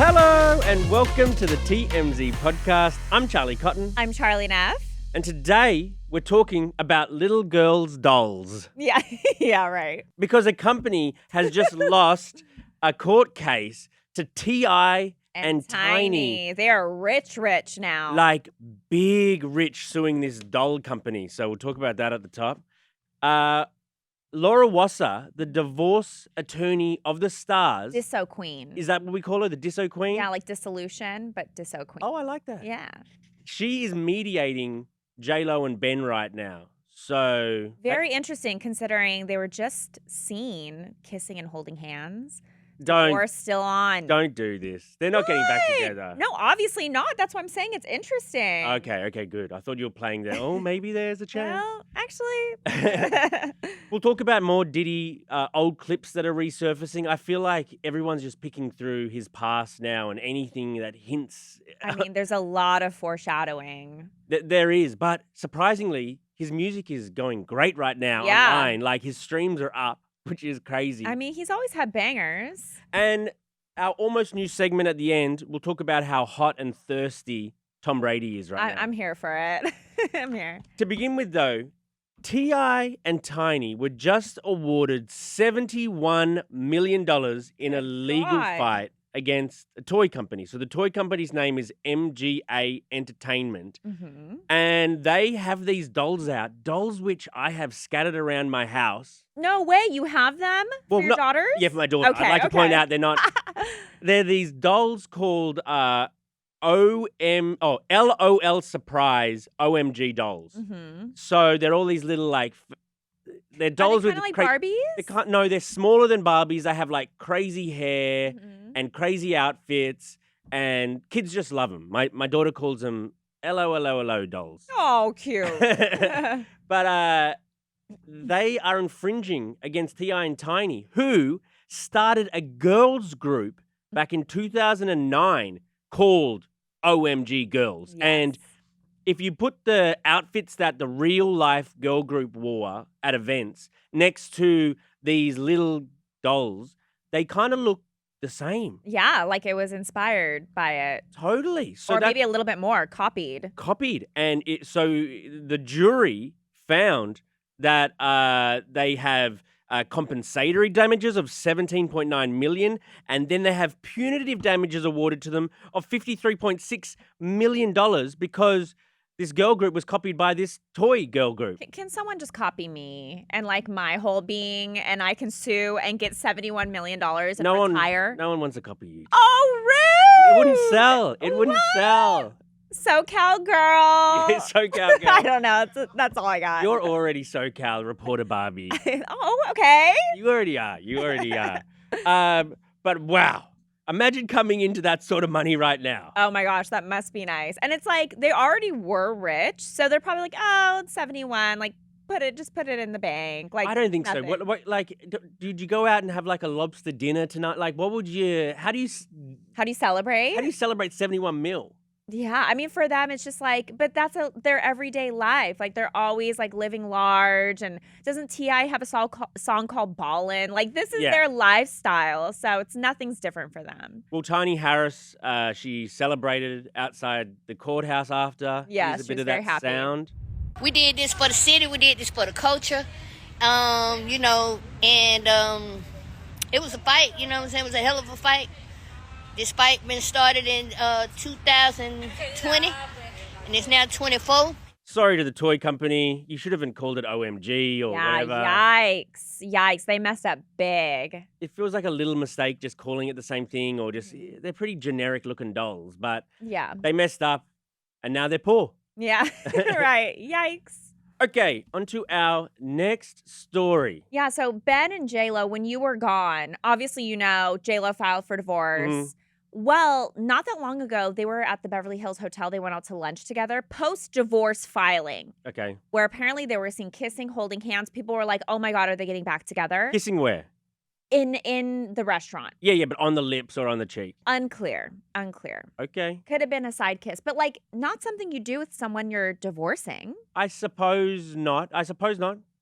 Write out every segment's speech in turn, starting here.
Hello and welcome to the TMZ podcast. I'm Charlie Cotton. I'm Charlie Neff. And today we're talking about little girls' dolls. Yeah, yeah, right. Because a company has just lost a court case to T.I and Tiny. They are rich now. Like big rich suing this doll company. So we'll talk about that at the top. Laura Wasser, the divorce attorney of the stars. Disso queen. Is that what we call her? The disso queen? Yeah, like dissolution, but disso queen. Oh, I like that. Yeah. She is mediating J-Lo and Ben right now. So Very interesting considering they were just seen kissing and holding hands. don't Or still on. don't do this. They're not getting back together. No, obviously not. That's why I'm saying it's interesting. Okay, good. I thought you were playing there. Oh, maybe there's a chance. Well, actually. We'll talk about more Diddy old clips that are resurfacing. I feel like everyone's just picking through his past now and anything that hints. I mean, there's a lot of foreshadowing. There is, but surprisingly, his music is going great right now Yeah. online. Like his streams are up, which is crazy. I mean, he's always had bangers. And our almost new segment at the end, we'll talk about how hot and thirsty Tom Brady is right now. I'm here for it. I'm here. To begin with, though, T.I and Tiny were just awarded $71 million in a legal God. fight against a toy company. So the toy company's name is MGA Entertainment. Mm-hmm. And they have these dolls out, dolls which I have scattered around my house. No way, you have them for your daughters? Yeah, for my daughter. Okay, I'd like to point okay. out they're not. They're these dolls called LOL Surprise OMG dolls. Mm-hmm. So they're all these little they're dolls Are they with kind of like Barbies? No, they're smaller than Barbies. They have like crazy hair Mhm. and crazy outfits, and kids just love them. My daughter calls them LOLOLO dolls. Oh, cute. But they are infringing against T.I and Tiny, who started a girls group back in 2009 called OMG Girls. Yes. And if you put the outfits that the real life girl group wore at events next to these little dolls, they kind of look the same. Yeah, like it was inspired by it. Totally. So Or that maybe a little bit more, copied. copied. And so the jury found that they have compensatory damages of $17.9 million, and then they have punitive damages awarded to them of $53.6 million because this girl group was copied by this toy girl group. Can someone just copy me and like my whole being and I can sue and get $71 million and retire? No one wants to copy you. Oh, rude! It wouldn't sell. It wouldn't sell. SoCal girl. Yeah, SoCal girl. I don't know. That's all I got. You're already SoCal reporter Barbie. Oh, okay. You already are. But wow. Imagine coming into that sort of money right now. Oh my gosh, that must be nice. And it's like they already were rich, so they're probably like, oh, it's 71. Like, just put it in the bank. Like, I don't think nothing. so. What did you go out and have like a lobster dinner tonight? Like, what would you? How do you celebrate? How do you celebrate 71 mil? Yeah, I mean, for them, it's just like, but that's their everyday life. Like, they're always like living large. And doesn't T.I have a song called Ballin'? Like, this is their lifestyle. So nothing's different for them. Well, Tiny Harris, she celebrated outside the courthouse after. Yeah, Here's a she bit was of very that happy. sound. We did this for the city. We did this for the culture. And it was a fight. You know what I'm saying? It was a hell of a fight. This fight been started in 2020, and it's now 24. Sorry to the toy company. You should have called it OMG or whatever. Yikes. They messed up big. It feels like a little mistake just calling it the same thing, or just they're pretty generic looking dolls, but Yeah. they messed up and now they're poor. Yeah. Right. Yikes. Okay, on to our next story. Yeah, so Ben and J-Lo, when you were gone, obviously you know J-Lo filed for divorce. Mhm. Well, not that long ago, they were at the Beverly Hills Hotel. They went out to lunch together, post-divorce filing, Okay. where apparently they were seen kissing, holding hands. People were like, oh my God, are they getting back together? Kissing where? In the restaurant. Yeah, but on the lips or on the cheek? Unclear. Okay. Could have been a side kiss, but like not something you do with someone you're divorcing. I suppose not.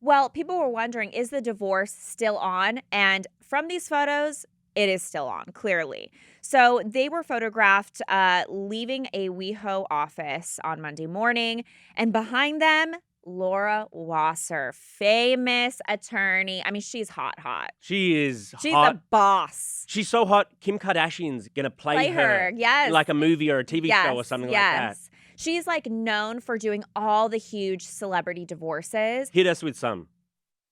Well, people were wondering, is the divorce still on? And from these photos, It is still on, clearly. So they were photographed leaving a WeHo office on Monday morning, and behind them, Laura Wasser, famous attorney. I mean, she's hot. She's She's hot. a boss. She's so hot. Kim Kardashian's gonna play her. Yes. Like a movie or a TV show or something like that. She's like known for doing all the huge celebrity divorces. Hit us with some.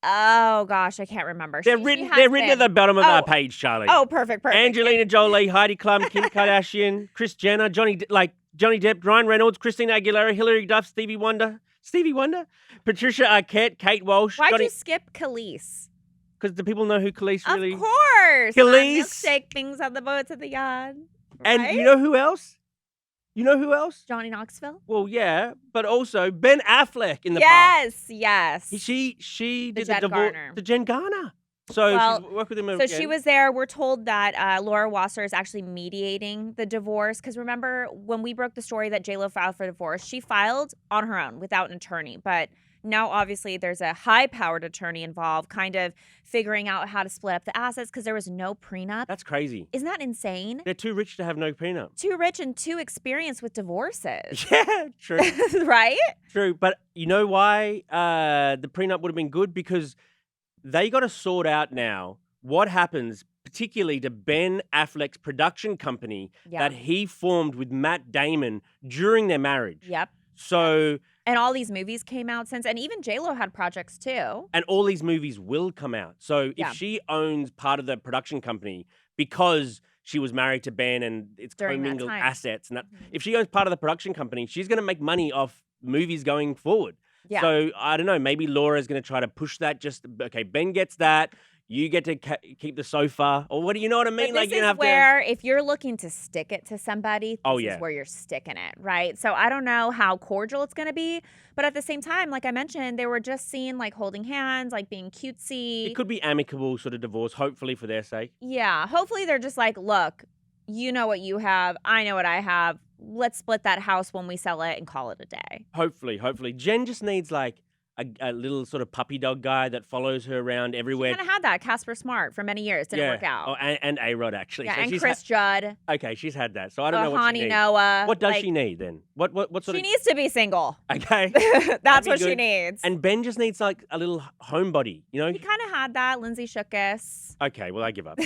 Oh gosh, I can't remember. They're written at the bottom of our page, Charlie. Oh, perfect. Angelina Jolie, Heidi Klum, Kim Kardashian, Kris Jenner, Johnny Depp, Ryan Reynolds, Christina Aguilera, Hilary Duff, Stevie Wonder, Patricia Arquette, Kate Walsh. Why'd you skip Khalees? Because the people know who Khalees really. Of course. Khalees. Milkshake things on the boats at the yard. And right? you know who else? Johnny Knoxville. Well, yeah, but also Ben Affleck in the past. Yes. She did Jen Garner. the Jen Garner. So she's worked with him again. So she was there. We're told that Laura Wasser is actually mediating the divorce. Because remember, when we broke the story that J.Lo filed for divorce, she filed on her own without an attorney. But now, obviously, there's a high-powered attorney involved, kind of figuring out how to split up the assets because there was no prenup. That's crazy. Isn't that insane? They're too rich to have no prenup. Too rich and too experienced with divorces. Yeah, true. Right? True. But you know why the prenup would have been good? Because they got to sort out now what happens, particularly to Ben Affleck's production company that he formed with Matt Damon during their marriage. Yep. So... And all these movies came out since, and even J.Lo had projects too. And all these movies will come out. So if she owns part of the production company because she was married to Ben and it's commingled assets, and that, if she owns part of the production company, she's going to make money off movies going forward. Yeah. So I don't know, maybe Laura's going to try to push that. Okay, Ben gets that. You get to keep the sofa, or what do you know what I mean? But this is where, if you're looking to stick it to somebody, this is where you're sticking it, right? So I don't know how cordial it's going to be, but at the same time, like I mentioned, they were just seen like holding hands, like being cutesy. It could be amicable sort of divorce, hopefully for their sake. Yeah, hopefully they're just like, look, you know what you have, I know what I have. Let's split that house when we sell it and call it a day. Hopefully. Jen just needs like a little sort of puppy dog guy that follows her around everywhere. She kind of had that, Casper Smart, for many years. Didn't work out. Oh, and A-Rod, actually. Yeah, so and Chris Judd. Okay, she's had that. So I don't know what she needs. Noah. What does she need then? What sort of... She needs to be single. Okay. That's what she needs. And Ben just needs like a little homebody, you know? He kind of had that. Lindsay Shookus. Okay, well, I give up.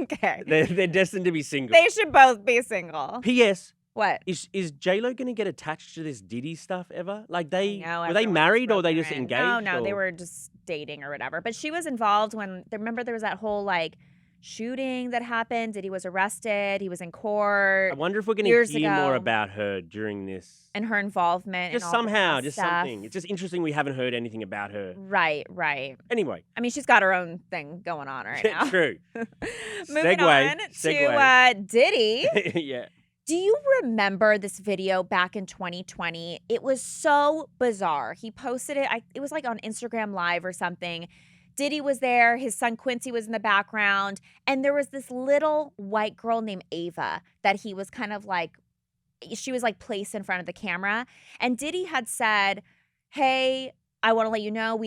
Okay. They're destined to be single. They should both be single. P.S. What? Is J-Lo going to get attached to this Diddy stuff ever? Like were they everyone's married or were they just broken. engaged? No, they were just dating or whatever. But she was involved remember there was that whole like shooting that happened. Diddy was arrested. He was in court. I wonder if we're going to hear more about her during this. And her involvement. Just somehow, just something. It's just interesting we haven't heard anything about her. Right. Anyway. I mean, she's got her own thing going on right now. True. Moving on to Diddy. Yeah. Do you remember this video back in 2020? It was so bizarre. He posted it. It was like on Instagram Live or something. Diddy was there. His son Quincy was in the background. And there was this little white girl named Ava that he was kind of like, she was like placed in front of the camera. And Diddy had said, hey, I want to let you know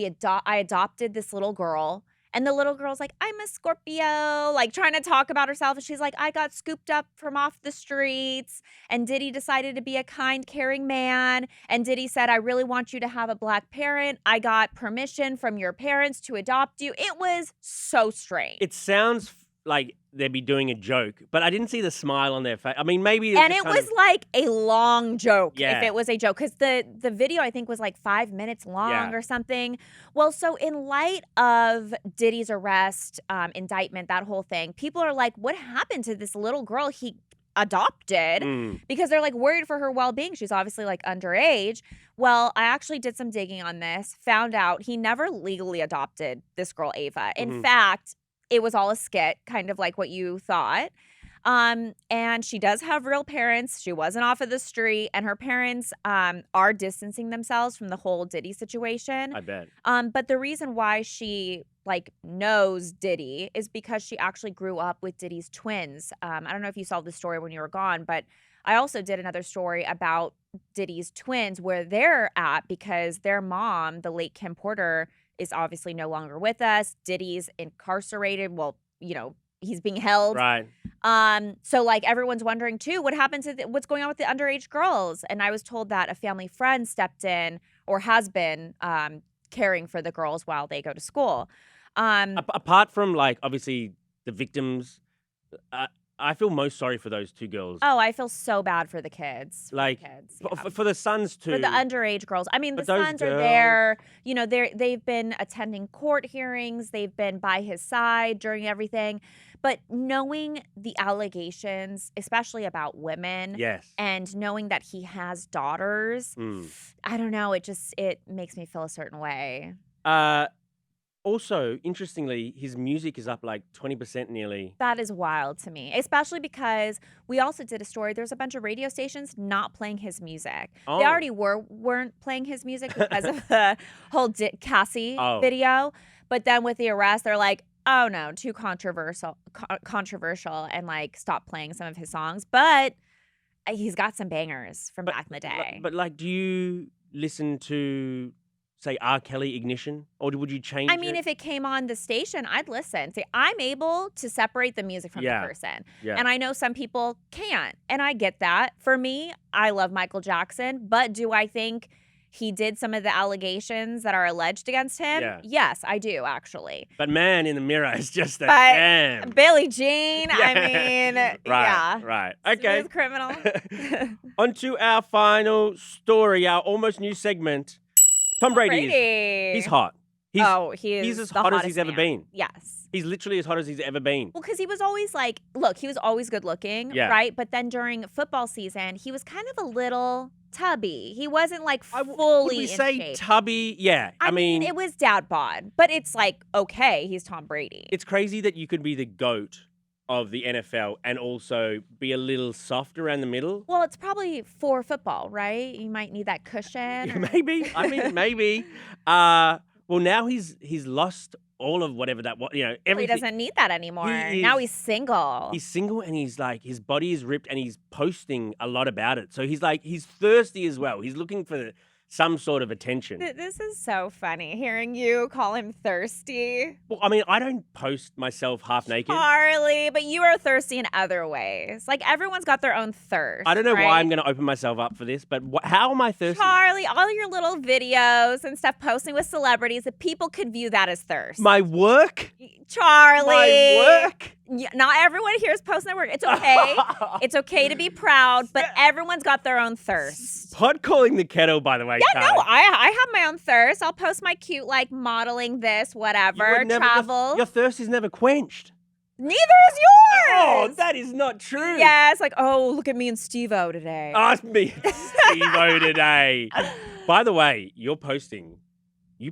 I adopted this little girl. And the little girl's like, I'm a Scorpio, like trying to talk about herself. And she's like, I got scooped up from off the streets. And Diddy decided to be a kind, caring man. And Diddy said, I really want you to have a black parent. I got permission from your parents to adopt you. It was so strange. It sounds like they'd be doing a joke, but I didn't see the smile on their face. I mean, maybe... And it was like a long joke, if it was a joke, because the video, I think, was like 5 minutes long or something. Well, so in light of Diddy's arrest, indictment, that whole thing, people are like, what happened to this little girl he adopted? Because they're like worried for her well-being. She's obviously like underage. Well, I actually did some digging on this, found out he never legally adopted this girl, Ava. In fact, it was all a skit, kind of like what you thought. And she does have real parents. She wasn't off of the street. And her parents are distancing themselves from the whole Diddy situation. I bet. But the reason why she like knows Diddy is because she actually grew up with Diddy's twins. I don't know if you saw the story when you were gone, but I also did another story about Diddy's twins, where they're at, because their mom, the late Kim Porter, is obviously no longer with us. Diddy's incarcerated. Well, you know, he's being held. Right. So like everyone's wondering too, what happens to what's going on with the underage girls? And I was told that a family friend stepped in or has been caring for the girls while they go to school. Apart from like obviously the victims, I feel most sorry for those two girls. Oh, I feel so bad for the kids. Like for the sons too. For the underage girls. I mean, But the those sons are girls- there. You know, they've been attending court hearings. They've been by his side during everything. But knowing the allegations, especially about women, Yes. and knowing that he has daughters, I don't know. It makes me feel a certain way. Also, interestingly, his music is up like 20% nearly. That is wild to me, especially because we also did a story. There's a bunch of radio stations not playing his music. Oh. They already weren't playing his music because of the whole Cassie Oh. video. But then with the arrest, they're like, oh no, too controversial, and like stop playing some of his songs. But he's got some bangers from back in the day. But like, do you listen to, say, R. Kelly Ignition? Or would you change I mean, if it came on the station, I'd listen. See, I'm able to separate the music from the person. Yeah. And I know some people can't. And I get that. For me, I love Michael Jackson. But do I think he did some of the allegations that are alleged against him? Yeah. Yes, I do, actually. But Man in the Mirror is just a But damn. Billie Jean, I mean, yeah. Right. Okay. Smooth criminal. On to our final story, our almost new segment. Tom Brady. He's hot. He's as hot as he's ever been. Yes. He's literally as hot as he's ever been. Well, because he was always like, look, he was always good looking, right? But then during football season, he was kind of a little tubby. He wasn't like fully Would we in say shape. tubby? Yeah. I mean, it was dad bod, but it's like, okay, he's Tom Brady. It's crazy that you could be the GOAT of the NFL and also be a little soft around the middle. Well, it's probably for football, right? You might need that cushion. or- Maybe. I mean, maybe. Well, now he's lost all of whatever that was. You know, He everything. doesn't need that anymore. He Now is- he's single. He's single and he's like, his body is ripped and he's posting a lot about it. So he's like, he's thirsty as well. He's looking for some sort of attention. This is so funny, hearing you call him thirsty. Well, I mean, I don't post myself half naked. Charlie, but you are thirsty in other ways. Like, everyone's got their own thirst. I don't know right? why I'm going to open myself up for this, but how am I thirsty? Charlie, all your little videos and stuff posting with celebrities, that people could view that as thirst. My work? Charlie. My work? Yeah, not everyone here is posting their work. It's okay. It's okay to be proud, but everyone's got their own thirst. Pot calling the kettle, by the way. Yeah, no, I have my own thirst. I'll post my cute, like, modeling this, whatever, travel. Your thirst is never quenched. Neither is yours. Oh, that is not true. Yes, like, oh, look at me and Steve-O today. Ask me, Steve-O today. By the way, you're posting. You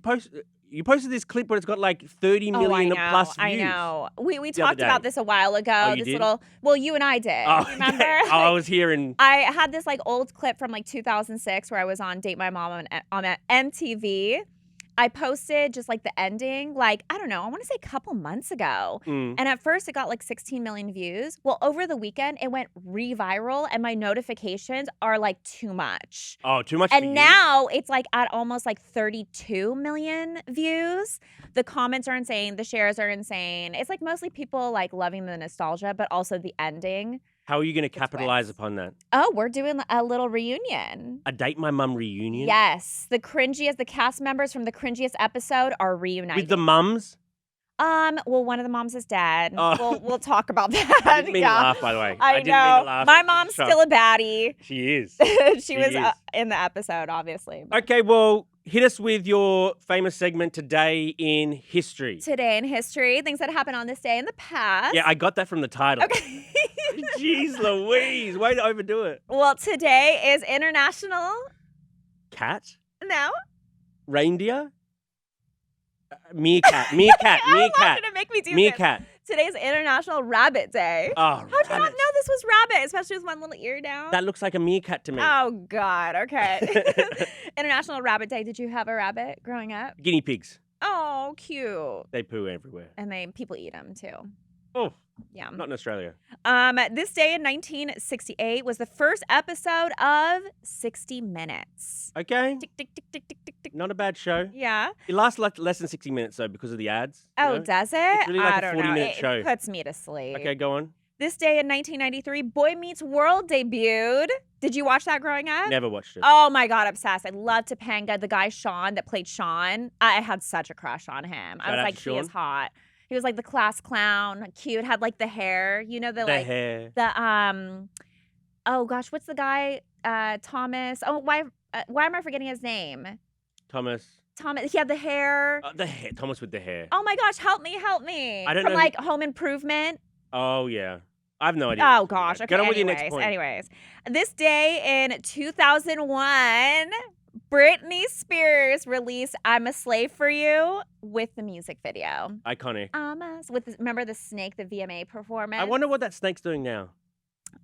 posted this clip where it's got like 30 million plus views. I know. We the talked other about day. this a while ago. Oh, you this did? well, you and I did. Oh, Remember? okay. I was here in. I had this like old clip from like 2006 where I was on Date My Mom on MTV. I posted just like the ending, like, I don't know, I want to say a couple months ago. And at first it got like 16 million views. Well, over the weekend, it went re-viral and my notifications are like too much. Oh, too much for you? And now it's like at almost like 32 million views. The comments are insane. The shares are insane. It's like mostly people like loving the nostalgia, but also the ending. How are you going to capitalize twist. upon that? Oh, we're doing a little reunion. A Date My Mum reunion? Yes. The cast members from the cringiest episode are reunited. With the mums? Well, one of the moms is dead. Oh. We'll talk about that. I didn't mean to laugh, by the way. I didn't know. mean to laugh. My mom's still a baddie. She is. she was in the episode, obviously. Okay, well, hit us with your famous segment, Today in History. Today in history, things that happened on this day in the past. Yeah, I got that from the title. Okay. Jeez Louise, way to overdo it. Well, today is International... Cat? No? Reindeer? Meerkat. Meerkat. How Meerkat. long did it make me do Meerkat. this? Today's International Rabbit Day. Oh, How'd you not rabbits. know this was rabbit, especially with one little ear down? That looks like a meerkat to me. Oh, God. Okay. International Rabbit Day. Did you have a rabbit growing up? Guinea pigs. Oh, cute. They poo everywhere. And people eat them, too. Oh, Yeah. not in Australia. This day in 1968 was the first episode of 60 Minutes. Okay. Tick, tick, tick, tick, tick, tick, tick. Not a bad show. Yeah. It lasts like less than 60 minutes, though, because of the ads. you Oh, know? does it? It's really like I a don't know. 40-minute It show. puts me to sleep. Okay, go on. This day in 1993, Boy Meets World debuted. Did you watch that growing up? Never watched it. Oh my God, obsessed. I love Topanga. The guy Sean that played Sean. I had such a crush on him. I was Shout out like, to he is Sean. hot. He was like the class clown, cute, had like the hair. You know, the like hair. the oh gosh, what's the guy? Thomas. Oh, why am I forgetting his name? Thomas. Thomas. He had the hair. The hair. Thomas with the hair. Oh my gosh, help me, help me. I don't From know like Home Improvement. Oh, yeah. I have no idea. Oh gosh. Okay. Get on with your next point. Anyways, this day in 2001, Britney Spears released "I'm a Slave for You" with the music video. Iconic. Remember the snake, the VMA performance? I wonder what that snake's doing now.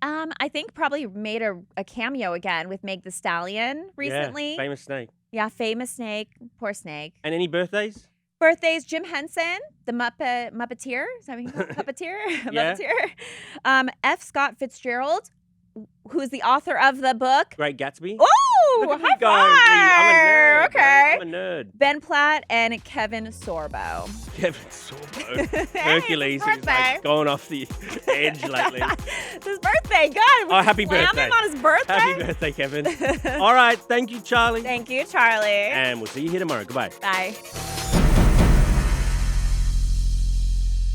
I think probably made a cameo again with Meg the Stallion recently. Yeah, famous snake. Yeah, famous snake. Poor snake. And any birthdays? Birthdays: Jim Henson, the Muppeteer. Is that what you call it? Puppeteer? Yeah. Puppeteer. F. Scott Fitzgerald, who's the author of the book. Great Gatsby. Ooh, Look at me high go. five! I'm a nerd. Okay. I'm a nerd. Ben Platt and Kevin Sorbo. Kevin Sorbo. Hey, it's his Hercules is birthday. like going off the edge lately. It's his birthday. God. Oh, happy slam birthday. him on his birthday. Happy birthday, Kevin. All right. Thank you, Charlie. Thank you, Charlie. And we'll see you here tomorrow. Goodbye. Bye.